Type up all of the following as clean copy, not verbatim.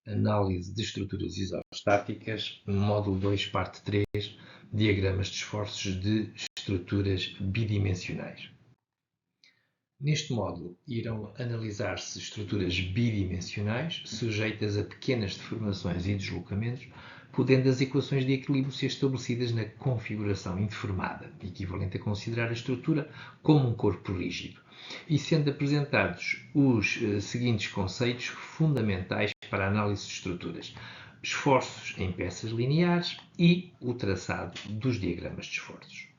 Análise de estruturas isostáticas, módulo 2, parte 3, diagramas de esforços de estruturas bidimensionais. Neste módulo irão analisar-se estruturas bidimensionais sujeitas a pequenas deformações e deslocamentos, podendo as equações de equilíbrio ser estabelecidas na configuração indeformada, equivalente a considerar a estrutura como um corpo rígido, e sendo apresentados os seguintes conceitos fundamentais para a análise de estruturas: esforços em peças lineares e o traçado dos diagramas de esforços.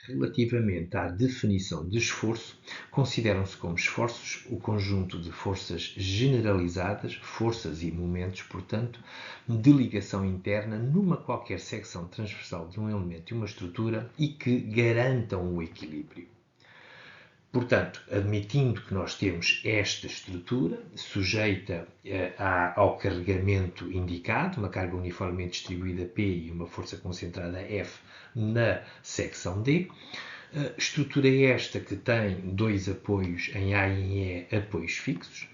Relativamente à definição de esforço, consideram-se como esforços o conjunto de forças generalizadas, forças e momentos, portanto, de ligação interna numa qualquer secção transversal de um elemento e uma estrutura e que garantam o equilíbrio. Portanto, admitindo que nós temos esta estrutura sujeita ao carregamento indicado, uma carga uniformemente distribuída P e uma força concentrada F na secção D, estrutura esta que tem dois apoios em A e em E, apoios fixos.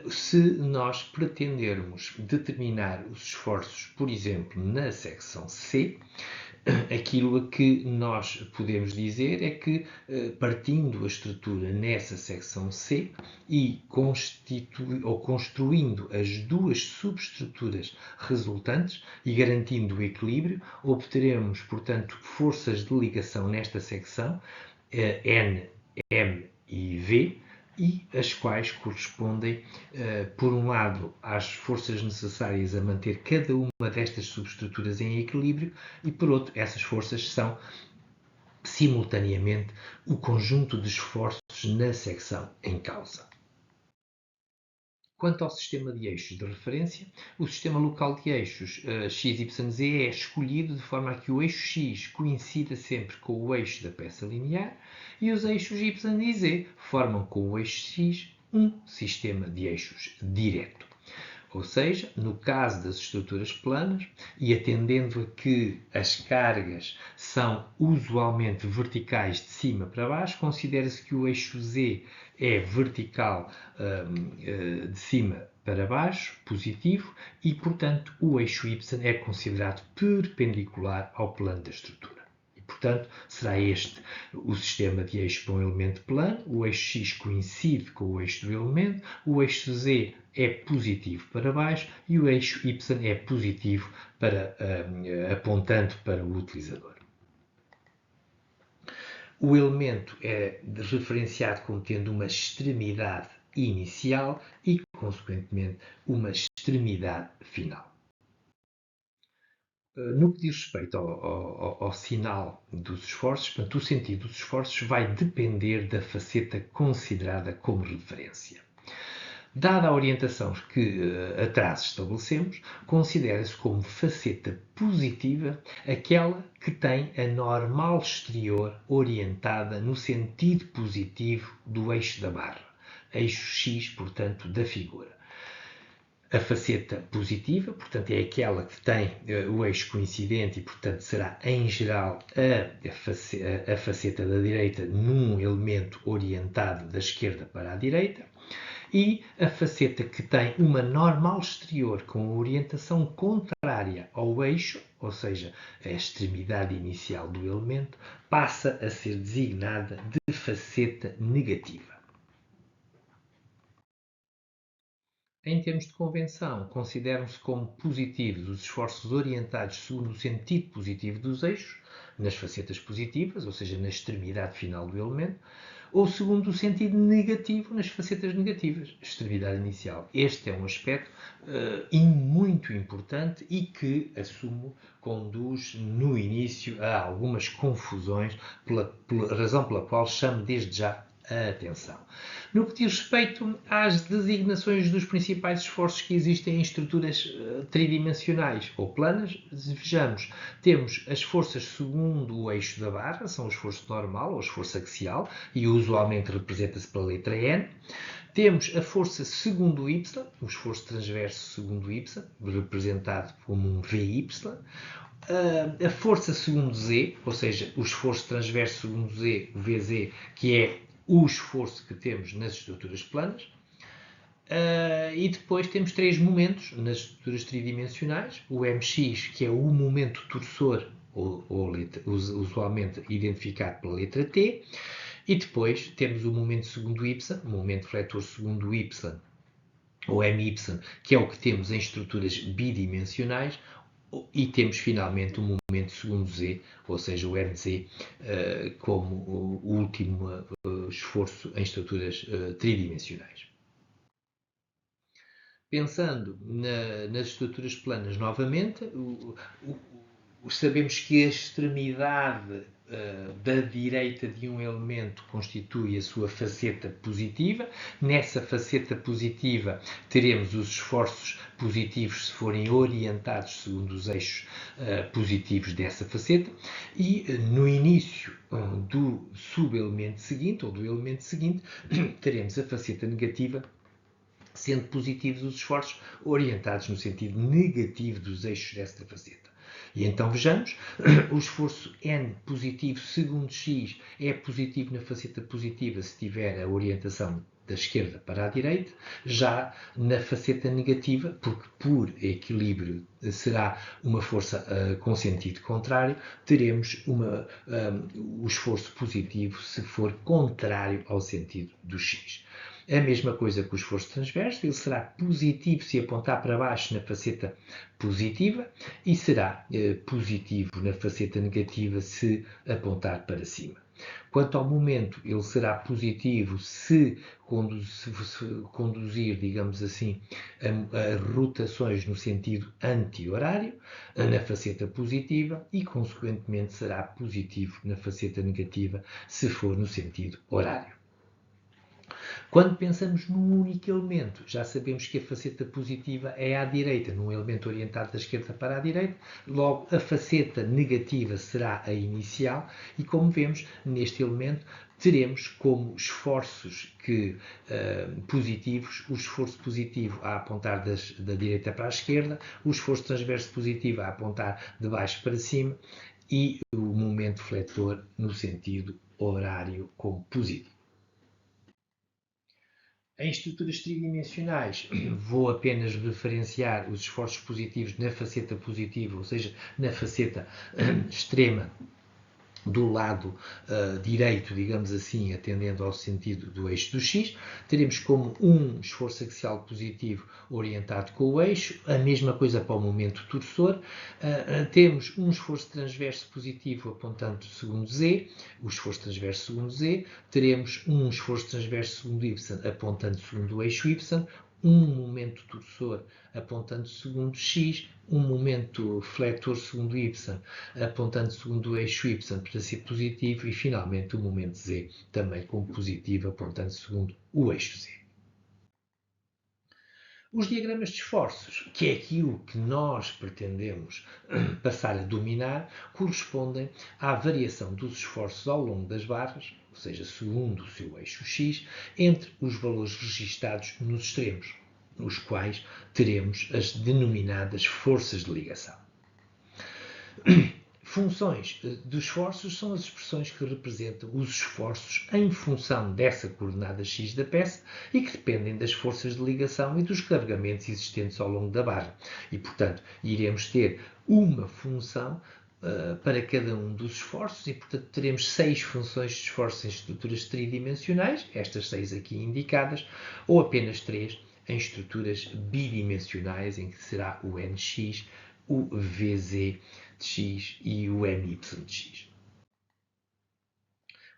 Se nós pretendermos determinar os esforços, por exemplo, na secção C, aquilo a que nós podemos dizer é que, partindo a estrutura nessa secção C e construindo as duas subestruturas resultantes e garantindo o equilíbrio, obteremos, portanto, forças de ligação nesta secção, N, M e V, e as quais correspondem, por um lado, às forças necessárias a manter cada uma destas subestruturas em equilíbrio e, por outro, essas forças são, simultaneamente, o conjunto de esforços na secção em causa. Quanto ao sistema de eixos de referência, o sistema local de eixos x, y, z é escolhido de forma a que o eixo x coincida sempre com o eixo da peça linear e os eixos y e z formam com o eixo x um sistema de eixos direto. Ou seja, no caso das estruturas planas, e atendendo a que as cargas são usualmente verticais de cima para baixo, considera-se que o eixo Z é vertical de cima para baixo, positivo, e, portanto, o eixo Y é considerado perpendicular ao plano da estrutura. Portanto, será este o sistema de eixos para um elemento plano, o eixo X coincide com o eixo do elemento, o eixo Z é positivo para baixo e o eixo Y é positivo apontando para o utilizador. O elemento é referenciado como tendo uma extremidade inicial e, consequentemente, uma extremidade final. No que diz respeito ao sinal dos esforços, portanto, o sentido dos esforços vai depender da faceta considerada como referência. Dada a orientação que atrás estabelecemos, considera-se como faceta positiva aquela que tem a normal exterior orientada no sentido positivo do eixo da barra, eixo X, portanto, da figura. A faceta positiva, portanto, é aquela que tem o eixo coincidente e, portanto, será, em geral, a faceta da direita num elemento orientado da esquerda para a direita. E a faceta que tem uma normal exterior com orientação contrária ao eixo, ou seja, a extremidade inicial do elemento, passa a ser designada de faceta negativa. Em termos de convenção, consideram-se como positivos os esforços orientados segundo o sentido positivo dos eixos, nas facetas positivas, ou seja, na extremidade final do elemento, ou segundo o sentido negativo, nas facetas negativas, extremidade inicial. Este é um aspecto muito importante e que, assumo, conduz no início a algumas confusões, pela razão pela qual chamo desde já a atenção. No que diz respeito às designações dos principais esforços que existem em estruturas tridimensionais ou planas, vejamos, temos as forças segundo o eixo da barra, são o esforço normal ou o esforço axial, e usualmente representa-se pela letra N. Temos a força segundo Y, o esforço transverso segundo Y, representado como um VY. A força segundo Z, ou seja, o esforço transverso segundo Z, o VZ, que é o esforço que temos nas estruturas planas. E depois temos três momentos nas estruturas tridimensionais. O MX, que é o momento torsor, usualmente identificado pela letra T. E depois temos o momento segundo Y, o momento fletor segundo Y, ou MY, que é o que temos em estruturas bidimensionais. E temos finalmente o momento segundo Z, ou seja, o MZ, como o último esforço em estruturas tridimensionais. Pensando nas estruturas planas novamente, sabemos que a extremidade da direita de um elemento constitui a sua faceta positiva. Nessa faceta positiva teremos os esforços positivos se forem orientados segundo os eixos positivos dessa faceta, e no início do subelemento seguinte, ou do elemento seguinte, teremos a faceta negativa, sendo positivos os esforços orientados no sentido negativo dos eixos desta faceta. E então vejamos, o esforço N positivo segundo X é positivo na faceta positiva se tiver a orientação da esquerda para a direita, já na faceta negativa, porque por equilíbrio será uma força com sentido contrário, teremos o esforço positivo se for contrário ao sentido do X. A mesma coisa com o esforço transverso, ele será positivo se apontar para baixo na faceta positiva e será positivo na faceta negativa se apontar para cima. Quanto ao momento, ele será positivo se conduzir, digamos assim, a rotações no sentido anti-horário na faceta positiva e, consequentemente, será positivo na faceta negativa se for no sentido horário. Quando pensamos num único elemento, já sabemos que a faceta positiva é à direita, num elemento orientado da esquerda para a direita, logo a faceta negativa será a inicial e, como vemos, neste elemento teremos como esforços positivos o esforço positivo a apontar da direita para a esquerda, o esforço transverso positivo a apontar de baixo para cima e o momento fletor no sentido horário como positivo. Em estruturas tridimensionais, vou apenas referenciar os esforços positivos na faceta positiva, ou seja, na faceta extrema do lado direito, digamos assim, atendendo ao sentido do eixo do X. Teremos como um esforço axial positivo orientado com o eixo, a mesma coisa para o momento torsor. Temos um esforço transverso positivo apontando segundo Z, o esforço transverso segundo Z. Teremos um esforço transverso segundo Y apontando segundo o eixo Y, um momento torsor apontando segundo X, um momento fletor segundo Y apontando segundo o eixo Y para ser positivo e finalmente o momento Z também como positivo apontando segundo o eixo Z. Os diagramas de esforços, que é aquilo que nós pretendemos passar a dominar, correspondem à variação dos esforços ao longo das barras, ou seja, segundo o seu eixo X, entre os valores registados nos extremos, os quais teremos as denominadas forças de ligação. Funções dos esforços são as expressões que representam os esforços em função dessa coordenada x da peça e que dependem das forças de ligação e dos carregamentos existentes ao longo da barra. E, portanto, iremos ter uma função para cada um dos esforços e, portanto, teremos 6 funções de esforço em estruturas tridimensionais, estas 6 aqui indicadas, ou apenas 3 em estruturas bidimensionais, em que será o NX, o VZ de x e o MY de x.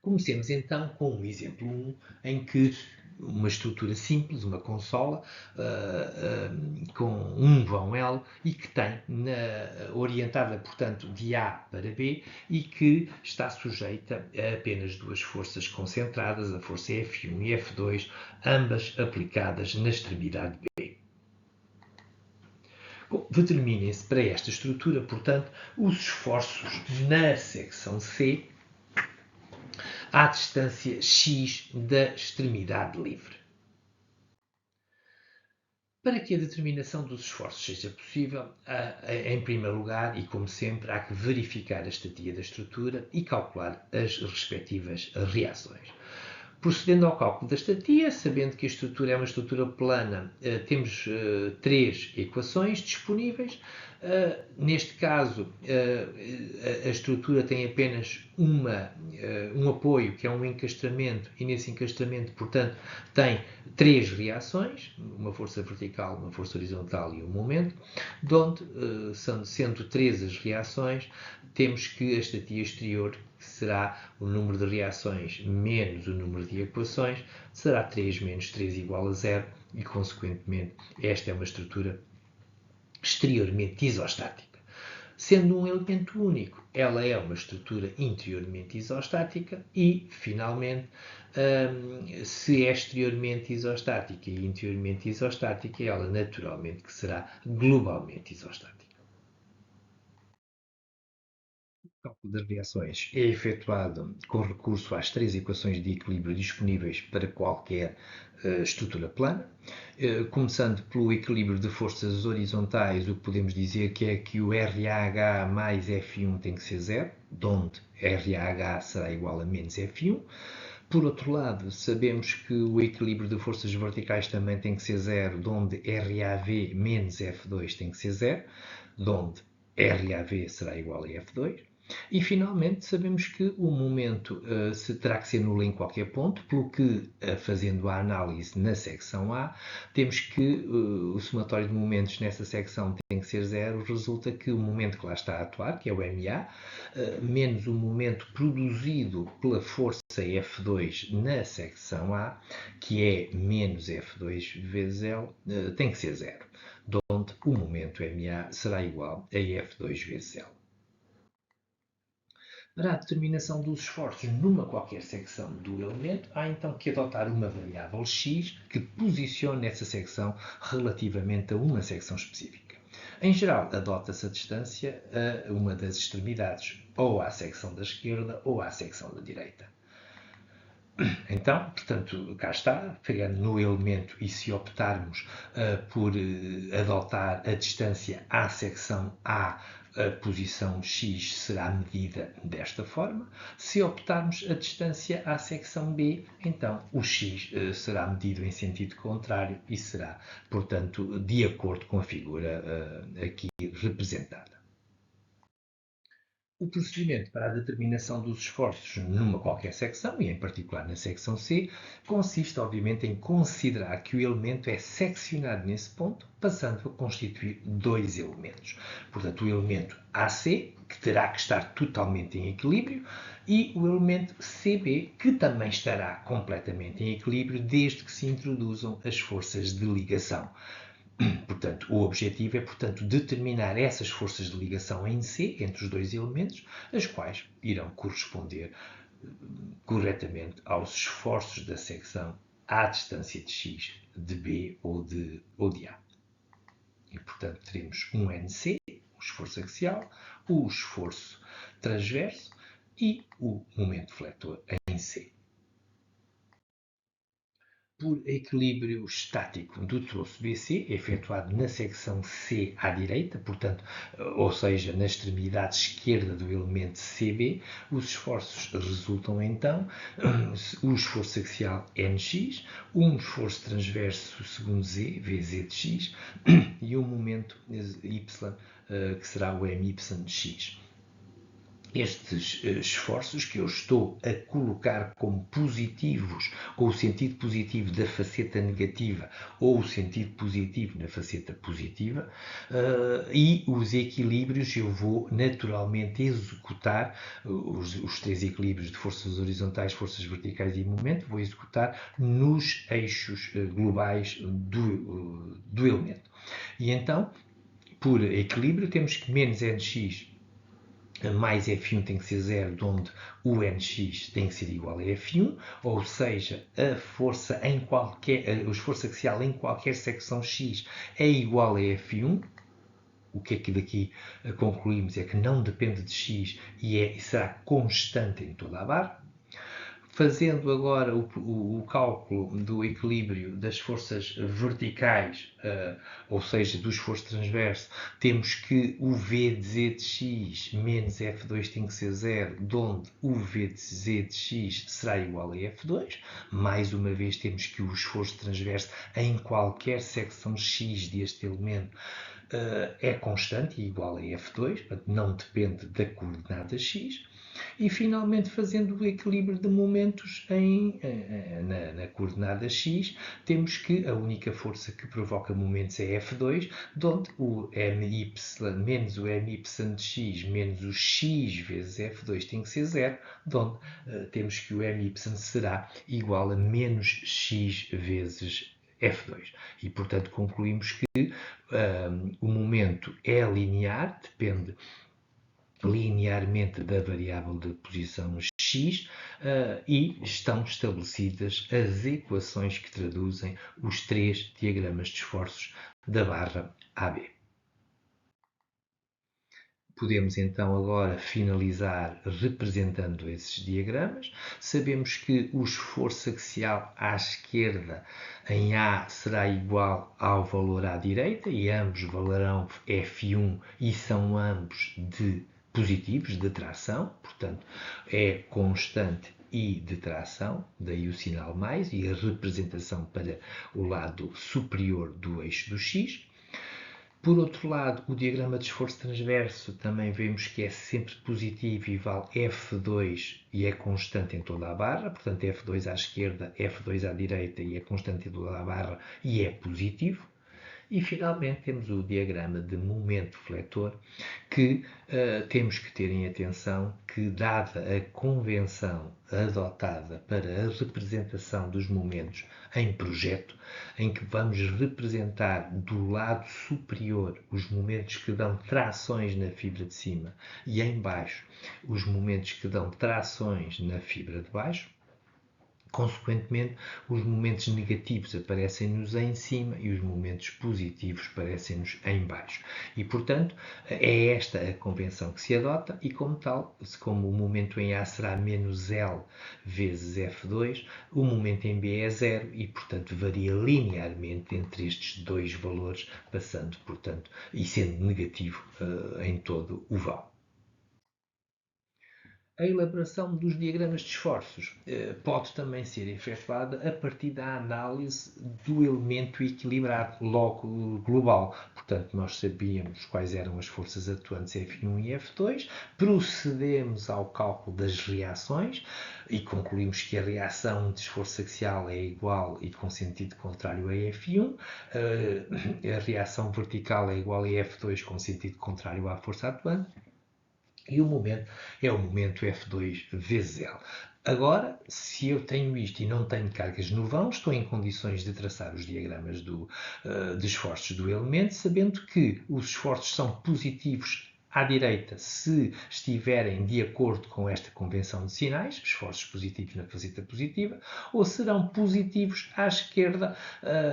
Comecemos então com um exemplo 1, em que uma estrutura simples, uma consola, com um vão L e que tem, orientada, portanto, de A para B e que está sujeita a apenas duas forças concentradas, a força F1 e F2, ambas aplicadas na extremidade B. Determinem-se para esta estrutura, portanto, os esforços na secção C à distância x da extremidade livre. Para que a determinação dos esforços seja possível, em primeiro lugar, e como sempre, há que verificar a estatia da estrutura e calcular as respectivas reações. Procedendo ao cálculo da estatia, sabendo que a estrutura é uma estrutura plana, temos três equações disponíveis. Neste caso, a estrutura tem apenas um apoio, que é um encastramento, e nesse encastramento, portanto, tem três reações, uma força vertical, uma força horizontal e um momento, de onde, sendo três as reações, temos que a estatia exterior, que será o número de reações menos o número de equações, será 3 menos 3 igual a 0 e, consequentemente, esta é uma estrutura exteriormente isostática. Sendo um elemento único, ela é uma estrutura interiormente isostática e, finalmente, se é exteriormente isostática e interiormente isostática, ela naturalmente que será globalmente isostática. O cálculo das reações é efetuado com recurso às três equações de equilíbrio disponíveis para qualquer estrutura plana. Começando pelo equilíbrio de forças horizontais, o que podemos dizer que é que o RH mais F1 tem que ser zero, onde RH será igual a menos F1. Por outro lado, sabemos que o equilíbrio de forças verticais também tem que ser zero, onde RAV menos F2 tem que ser zero, onde RAV será igual a F2. E, finalmente, sabemos que o momento terá que ser nulo em qualquer ponto, pelo que, fazendo a análise na secção A, temos que o somatório de momentos nessa secção tem que ser zero, resulta que o momento que lá está a atuar, que é o MA, menos o momento produzido pela força F2 na secção A, que é menos F2 vezes L, tem que ser zero, onde o momento MA será igual a F2 vezes L. Para a determinação dos esforços numa qualquer secção do elemento, há então que adotar uma variável x que posicione essa secção relativamente a uma secção específica. Em geral, adota-se a distância a uma das extremidades, ou à secção da esquerda ou à secção da direita. Então, portanto, cá está, pegando no elemento e se optarmos por adotar a distância à secção A, a posição x será medida desta forma. Se optarmos a distância à secção B, então o x será medido em sentido contrário e será, portanto, de acordo com a figura aqui representada. O procedimento para a determinação dos esforços numa qualquer secção, e em particular na secção C, consiste, obviamente, em considerar que o elemento é seccionado nesse ponto, passando a constituir dois elementos. Portanto, o elemento AC, que terá que estar totalmente em equilíbrio, e o elemento CB, que também estará completamente em equilíbrio, desde que se introduzam as forças de ligação. Portanto, o objetivo é, portanto, determinar essas forças de ligação em C, entre os dois elementos, as quais irão corresponder corretamente aos esforços da secção à distância de x de B ou de A. E, portanto, teremos um NC, o esforço axial, o esforço transverso e o momento fletor em C. Por equilíbrio estático do troço BC, efetuado na secção C à direita, portanto, ou seja, na extremidade esquerda do elemento CB, os esforços resultam então o esforço axial NX, um esforço transverso segundo Z, VZ de X, e um momento Y, que será o MYX. Estes esforços que eu estou a colocar como positivos, com o sentido positivo da faceta negativa ou o sentido positivo na faceta positiva, e os equilíbrios eu vou naturalmente executar, os três equilíbrios de forças horizontais, forças verticais e momento, vou executar nos eixos globais do elemento. E então, por equilíbrio, temos que menos Nx mais F1 tem que ser zero, onde o Nx tem que ser igual a F1, ou seja, o esforço axial em qualquer secção X é igual a F1. O que é que daqui concluímos é que não depende de X e será constante em toda a barra. Fazendo agora o cálculo do equilíbrio das forças verticais, ou seja, do esforço transverso, temos que o V de Z de X menos F2 tem que ser zero, de onde o V de Z de X será igual a F2. Mais uma vez, temos que o esforço transverso em qualquer secção X deste elemento é constante e igual a F2, portanto não depende da coordenada X. E finalmente, fazendo o equilíbrio de momentos na coordenada x, temos que a única força que provoca momentos é F2, de onde o my menos o my de x menos o x vezes F2 tem que ser zero, de onde temos que o my será igual a menos x vezes F2. E, portanto, concluímos que o momento é linear, depende linearmente da variável de posição x e estão estabelecidas as equações que traduzem os três diagramas de esforços da barra AB. Podemos então agora finalizar representando esses diagramas. Sabemos que o esforço axial à esquerda em A será igual ao valor à direita e ambos valerão F1 e são ambos positivos de tração, portanto é constante I de tração, daí o sinal mais e a representação para o lado superior do eixo do X. Por outro lado, o diagrama de esforço transverso também vemos que é sempre positivo e vale F2 e é constante em toda a barra, portanto F2 à esquerda, F2 à direita e é constante em toda a barra e é positivo. E finalmente temos o diagrama de momento fletor, que temos que ter em atenção que, dada a convenção adotada para a representação dos momentos em projeto, em que vamos representar do lado superior os momentos que dão trações na fibra de cima e em baixo os momentos que dão trações na fibra de baixo, consequentemente, os momentos negativos aparecem-nos em cima e os momentos positivos aparecem-nos em baixo. E, portanto, é esta a convenção que se adota e, como tal, como o momento em A será menos L vezes F2, o momento em B é zero e, portanto, varia linearmente entre estes dois valores, passando, portanto, e sendo negativo em todo o vão. A elaboração dos diagramas de esforços pode também ser efetuada a partir da análise do elemento equilibrado, logo global. Portanto, nós sabíamos quais eram as forças atuantes F1 e F2, procedemos ao cálculo das reações e concluímos que a reação de esforço axial é igual e com sentido contrário a F1, a reação vertical é igual a F2 com sentido contrário à força atuante, e o momento é o momento F2 vezes L. Agora, se eu tenho isto e não tenho cargas no vão, estou em condições de traçar os diagramas de esforços do elemento, sabendo que os esforços são positivos à direita se estiverem de acordo com esta convenção de sinais, esforços positivos na faceta positiva, ou serão positivos à esquerda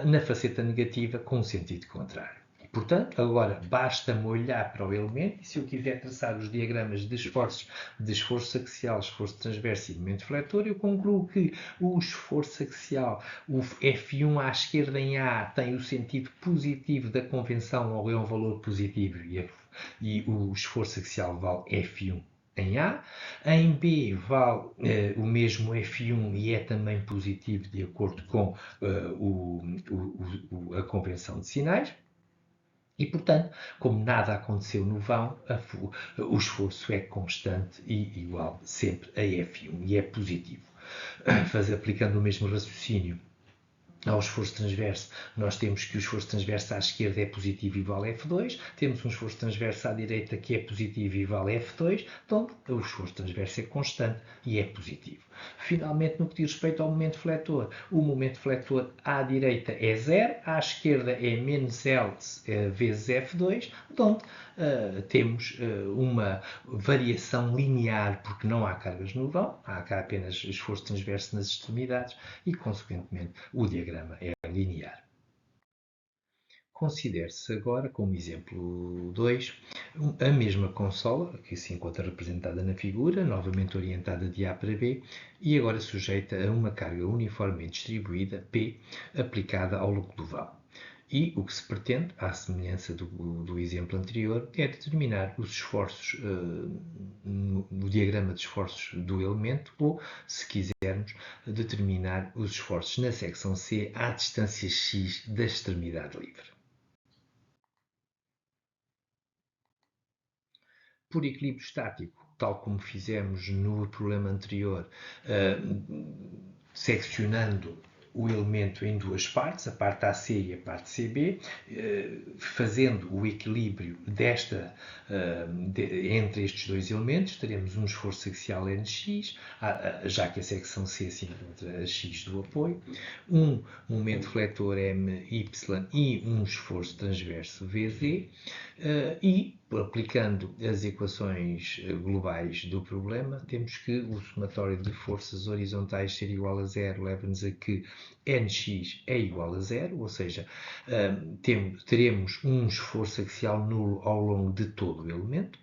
na faceta negativa com o sentido contrário. Portanto, agora basta-me olhar para o elemento e se eu quiser traçar os diagramas de esforço axial, esforço transverso e momento fletor, eu concluo que o esforço axial, o F1 à esquerda em A, tem o sentido positivo da convenção ou é um valor positivo e o esforço axial vale F1 em A. Em B vale o mesmo F1 e é também positivo de acordo com a convenção de sinais. E, portanto, como nada aconteceu no vão, o esforço é constante e igual sempre a F1 e é positivo. Aplicando o mesmo raciocínio ao esforço transverso, nós temos que o esforço transverso à esquerda é positivo e vale F2, temos um esforço transverso à direita que é positivo e vale F2, então o esforço transverso é constante e é positivo. Finalmente, no que diz respeito ao momento fletor, o momento fletor à direita é zero, à esquerda é menos L vezes F2, onde temos uma variação linear, porque não há cargas no vão, há cá apenas esforço transverso nas extremidades e, consequentemente, o diagrama é linear. Considere-se agora, como exemplo 2, a mesma consola, que se encontra representada na figura, novamente orientada de A para B, e agora sujeita a uma carga uniformemente distribuída, P, aplicada ao longo do vão. E o que se pretende, à semelhança do exemplo anterior, é determinar os esforços no diagrama de esforços do elemento, ou, se quisermos, determinar os esforços na secção C à distância x da extremidade livre. Por equilíbrio estático, tal como fizemos no problema anterior, seccionando o elemento em duas partes, a parte AC e a parte CB, fazendo o equilíbrio entre estes dois elementos, teremos um esforço axial NX, já que a secção C se encontra a X do apoio, um momento fletor MY e um esforço transverso VZ, e aplicando as equações globais do problema, temos que o somatório de forças horizontais ser igual a zero leva-nos a que Nx é igual a zero, ou seja, teremos um esforço axial nulo ao longo de todo o elemento.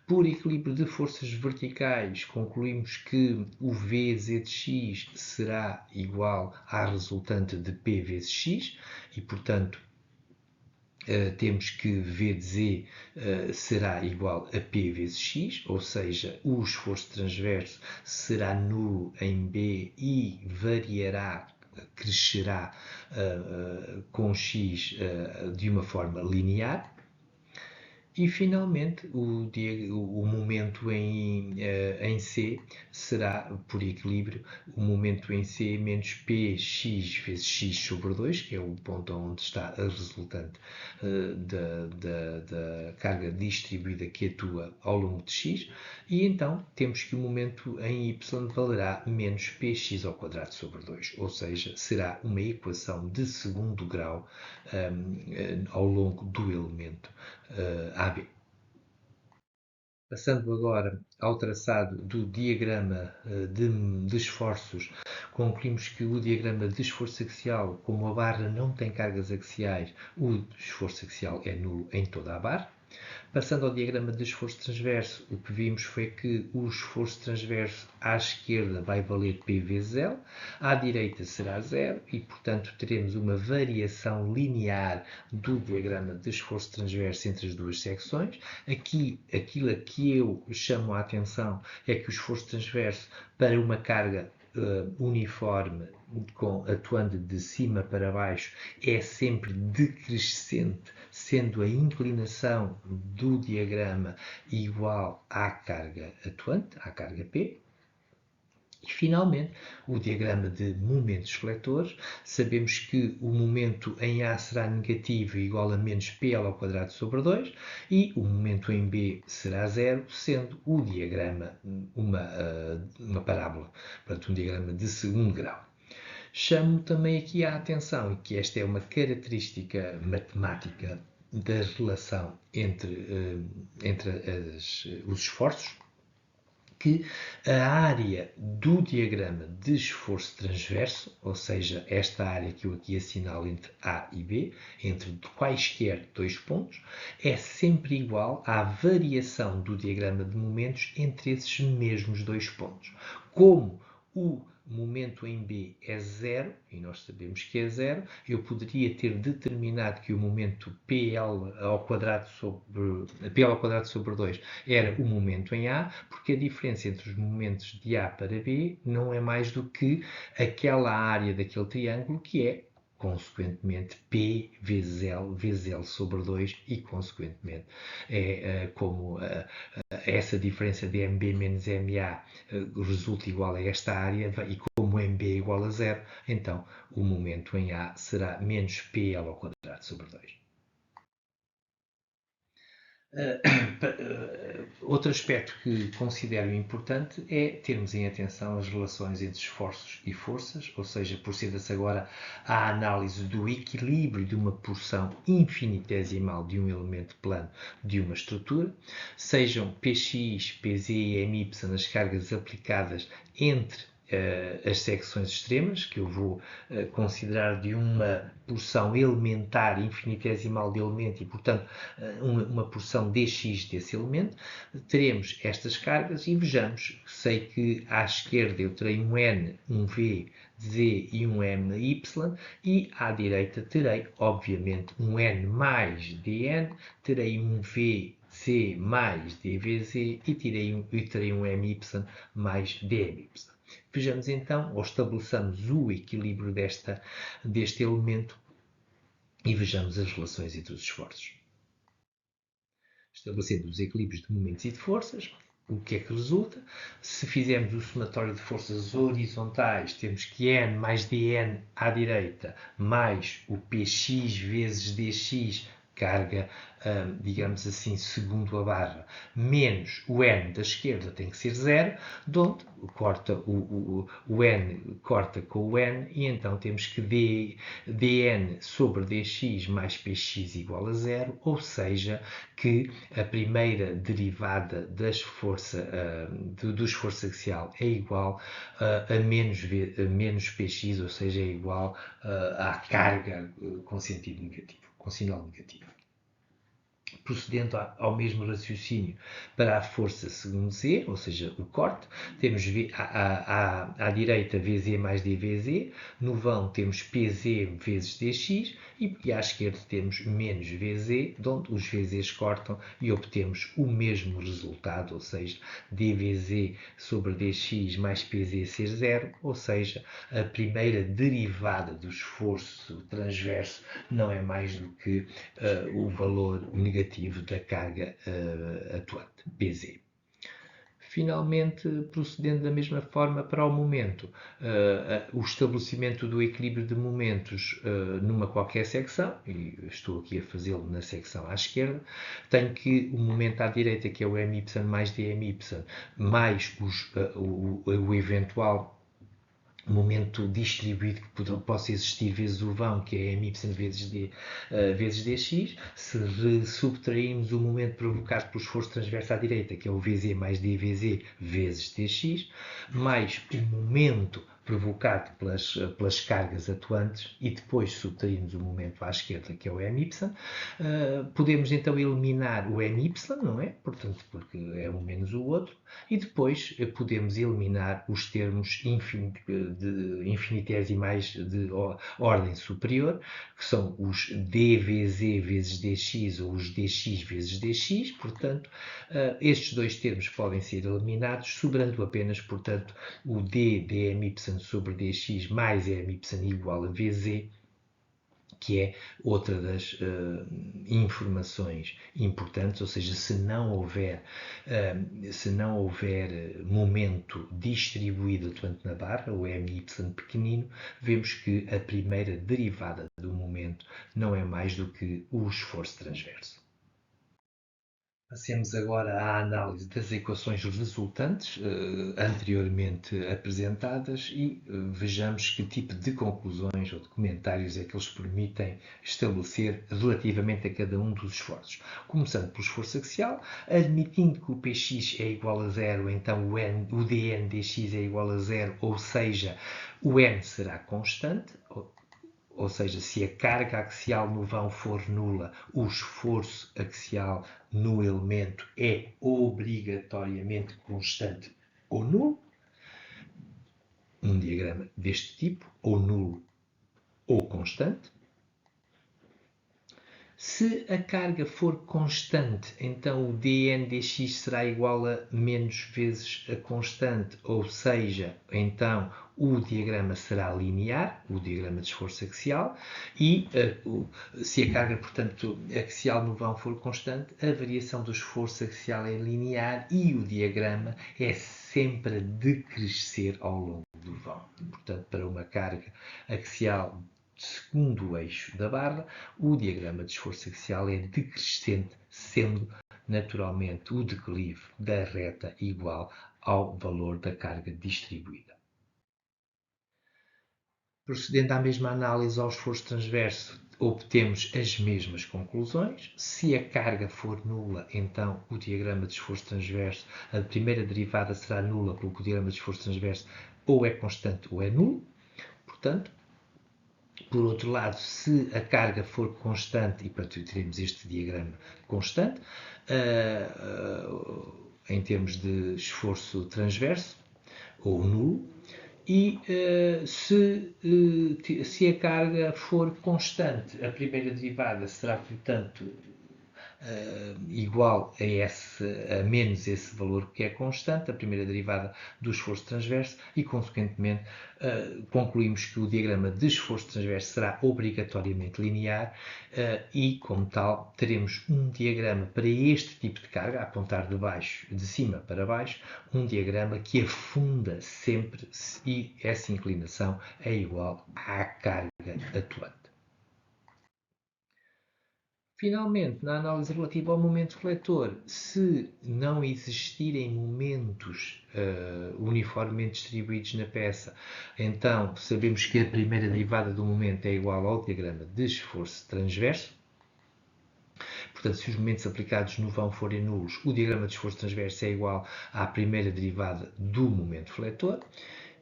Por equilíbrio de forças verticais, concluímos que o Vz de x será igual à resultante de P vezes x e, portanto, temos que V de Z será igual a P vezes X, ou seja, o esforço transverso será nulo em B e variará, crescerá com X de uma forma linear. E, finalmente, o momento em C será, por equilíbrio, o momento em C menos Px vezes x sobre 2, que é o ponto onde está a resultante da carga distribuída que atua ao longo de x, e então temos que o momento em y valerá menos px ao quadrado sobre 2, ou seja, será uma equação de segundo grau ao longo do elemento AB. Passando agora ao traçado do diagrama de esforços, concluímos que o diagrama de esforço axial, como a barra não tem cargas axiais, o esforço axial é nulo em toda a barra. Passando ao diagrama de esforço transverso, o que vimos foi que o esforço transverso à esquerda vai valer P vezes L, à direita será zero e, portanto, teremos uma variação linear do diagrama de esforço transverso entre as duas secções. Aqui, aquilo a que eu chamo a atenção é que o esforço transverso para uma carga uniforme, atuando de cima para baixo, é sempre decrescente, sendo a inclinação do diagrama igual à carga atuante, à carga P. E, finalmente, o diagrama de momentos fletores, sabemos que o momento em A será negativo igual a menos PL ao quadrado sobre 2 e o momento em B será zero, sendo o diagrama uma parábola, portanto um diagrama de segundo grau. Chamo também aqui a atenção que esta é uma característica matemática da relação entre os esforços, que a área do diagrama de esforço transverso, ou seja, esta área que eu aqui assinalo entre A e B, entre quaisquer dois pontos, é sempre igual à variação do diagrama de momentos entre esses mesmos dois pontos. Como o momento em B é zero, e nós sabemos que é zero, eu poderia ter determinado que o momento PL ao quadrado sobre 2 era o momento em A, porque a diferença entre os momentos de A para B não é mais do que aquela área daquele triângulo que é, consequentemente, P vezes L sobre 2 e, consequentemente, como essa diferença de MB menos MA resulta igual a esta área e como MB é igual a zero, então o momento em A será menos PL ao quadrado sobre 2. Outro aspecto que considero importante é termos em atenção as relações entre esforços e forças, ou seja, proceda-se agora à análise do equilíbrio de uma porção infinitesimal de um elemento plano de uma estrutura, sejam Px, Pz e My as cargas aplicadas entre as secções extremas, que eu vou considerar de uma porção elementar infinitesimal de elemento e, portanto, uma porção dx desse elemento, teremos estas cargas e vejamos, sei que à esquerda eu terei um n, um v, z e um m, y, e à direita terei, obviamente, um n mais dn, terei um v, z mais dvz e terei um my mais dmy. Vejamos então, ou estabeleçamos o equilíbrio deste elemento e vejamos as relações entre os esforços. Estabelecendo os equilíbrios de momentos e de forças, o que é que resulta? Se fizermos o somatório de forças horizontais, temos que n mais dn à direita, mais o px vezes dx, carga, digamos assim, segundo a barra, menos o n da esquerda tem que ser 0, de onde corta o n corta com o n, e então temos que dn sobre dx mais px igual a 0, ou seja, que a primeira derivada do esforço axial é igual a menos px, ou seja, é igual à carga com sentido negativo, com sinal negativo. Procedendo ao mesmo raciocínio para a força segundo Z, ou seja, o corte, temos à direita VZ mais DVZ, no vão temos PZ vezes DX e à esquerda temos menos VZ, de onde os VZs cortam e obtemos o mesmo resultado, ou seja, DVZ sobre DX mais PZ ser 0, ou seja, a primeira derivada do esforço transverso não é mais do que o valor negativo da carga atuante, PZ. Finalmente, procedendo da mesma forma para o momento, o estabelecimento do equilíbrio de momentos numa qualquer secção, e estou aqui a fazê-lo na secção à esquerda, tenho que o momento à direita, que é o my mais dmy, mais o eventual momento distribuído que possa existir vezes o vão, que é my vezes dx, se subtrairmos o momento provocado pelo esforço transverso à direita, que é o vz mais dvz vezes dx, mais o momento provocado pelas cargas atuantes e depois subtrairmos o momento à esquerda, que é o my, podemos então eliminar o my, não é? Portanto, porque é um menos o outro, e depois podemos eliminar os termos infinitesimais de ordem superior, que são os dvz vezes dx ou os dx vezes dx, portanto, estes dois termos podem ser eliminados, sobrando apenas, portanto, o dmy sobre dx mais my igual a vz, que é outra das informações importantes, ou seja, se não houver momento distribuído tanto na barra, o my pequenino, vemos que a primeira derivada do momento não é mais do que o esforço transverso. Passemos agora à análise das equações resultantes anteriormente apresentadas e vejamos que tipo de conclusões ou de comentários é que eles permitem estabelecer relativamente a cada um dos esforços. Começando pelo esforço axial, admitindo que o Px é igual a 0, então o dn dx é igual a 0, ou seja, o n será constante, ou seja, se a carga axial no vão for nula, o esforço axial no elemento é obrigatoriamente constante ou nulo. Um diagrama deste tipo, ou nulo ou constante. Se a carga for constante, então o dn dx será igual a menos vezes a constante, ou seja, então o diagrama será linear, o diagrama de esforço axial, e se a carga, portanto, axial no vão for constante, a variação do esforço axial é linear e o diagrama é sempre a decrescer ao longo do vão. Portanto, para uma carga axial segundo o eixo da barra, o diagrama de esforço axial é decrescente, sendo naturalmente o declive da reta igual ao valor da carga distribuída. Procedendo à mesma análise ao esforço transverso, obtemos as mesmas conclusões. Se a carga for nula, então o diagrama de esforço transverso, a primeira derivada será nula, porque o diagrama de esforço transverso ou é constante ou é nulo. Portanto, por outro lado, se a carga for constante, e portanto teremos este diagrama constante, em termos de esforço transverso, ou nulo, e se a carga for constante, a primeira derivada será, portanto, igual a menos esse valor que é constante, a primeira derivada do esforço transverso, e, consequentemente, concluímos que o diagrama de esforço transverso será obrigatoriamente linear e, como tal, teremos um diagrama para este tipo de carga, a apontar de cima para baixo, um diagrama que afunda sempre e essa inclinação é igual à carga atuante. Finalmente, na análise relativa ao momento fletor, se não existirem momentos uniformemente distribuídos na peça, então sabemos que a primeira derivada do momento é igual ao diagrama de esforço transverso. Portanto, se os momentos aplicados no vão forem nulos, o diagrama de esforço transverso é igual à primeira derivada do momento fletor.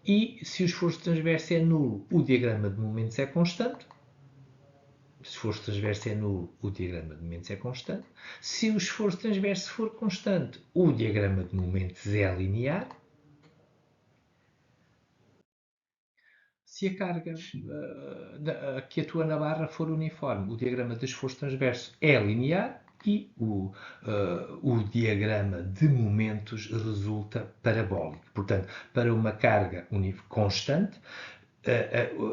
E se o esforço transverso é nulo, o diagrama de momentos é constante. Se o esforço transverso é nulo, o diagrama de momentos é constante. Se o esforço transverso for constante, o diagrama de momentos é linear. Se a carga que atua na barra for uniforme, o diagrama de esforço transverso é linear e o diagrama de momentos resulta parabólico. Portanto, para uma carga constante,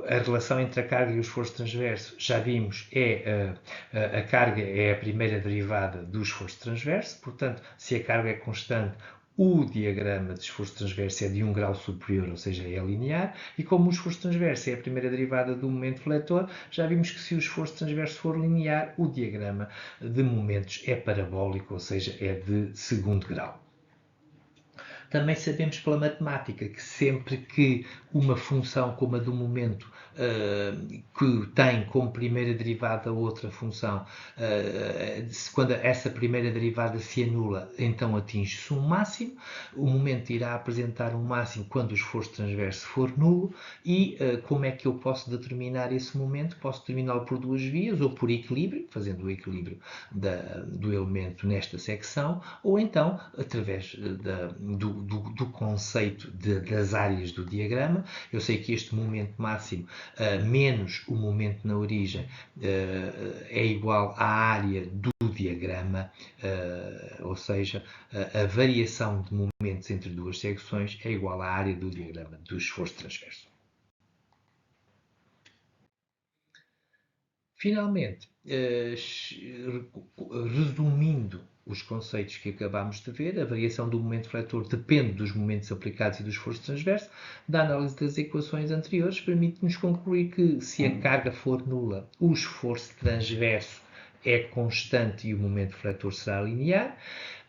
a relação entre a carga e o esforço transverso, já vimos, a carga é a primeira derivada do esforço transverso, portanto, se a carga é constante, o diagrama de esforço transverso é de 1 grau superior, ou seja, é linear, e como o esforço transverso é a primeira derivada do momento fletor, já vimos que se o esforço transverso for linear, o diagrama de momentos é parabólico, ou seja, é de 2º grau. Também sabemos pela matemática que sempre que uma função como a do momento que tem como primeira derivada outra função, quando essa primeira derivada se anula, então atinge-se um máximo. O momento irá apresentar um máximo quando o esforço transverso for nulo. E como é que eu posso determinar esse momento? Posso determiná-lo por duas vias, ou por equilíbrio, fazendo o equilíbrio do elemento nesta secção, ou então através do conceito das áreas do diagrama. Eu sei que este momento máximo menos o momento na origem é igual à área do diagrama, ou seja, a variação de momentos entre duas secções é igual à área do diagrama do esforço transverso. Finalmente, resumindo os conceitos que acabámos de ver, a variação do momento fletor depende dos momentos aplicados e do esforço transverso. Da análise das equações anteriores, permite-nos concluir que, se a carga for nula, o esforço transverso é constante e o momento fletor será linear.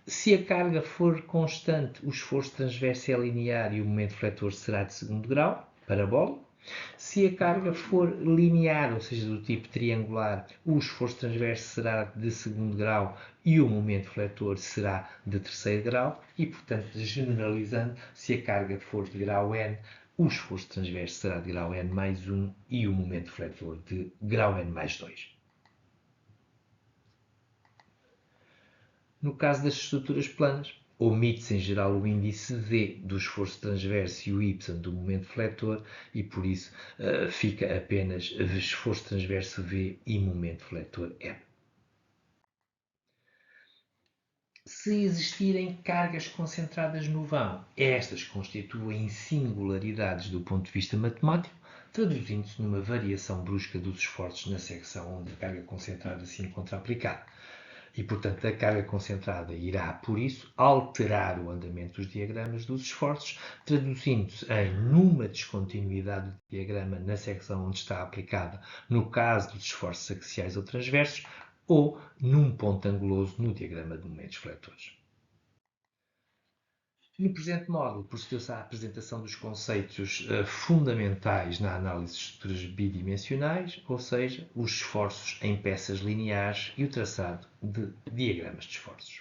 Se a carga for constante, o esforço transverso é linear e o momento fletor será de 2º grau, parabólico. Se a carga for linear, ou seja, do tipo triangular, o esforço transverso será de 2º grau e o momento fletor será de 3º grau. E, portanto, generalizando, se a carga for de grau n, o esforço transverso será de grau n mais 1 e o momento fletor de grau n mais 2. No caso das estruturas planas, omite-se em geral o índice V do esforço transverso e o Y do momento fletor, e por isso fica apenas esforço transverso V e momento fletor M. Se existirem cargas concentradas no vão, estas constituem singularidades do ponto de vista matemático, traduzindo-se numa variação brusca dos esforços na secção onde a carga concentrada se encontra aplicada. E, portanto, a carga concentrada irá, por isso, alterar o andamento dos diagramas dos esforços, traduzindo-se em numa descontinuidade do diagrama na secção onde está aplicada, no caso dos esforços axiais ou transversos, ou num ponto anguloso no diagrama de momentos fletores. No presente módulo, procedeu-se à apresentação dos conceitos fundamentais na análise de estruturas bidimensionais, ou seja, os esforços em peças lineares e o traçado de diagramas de esforços.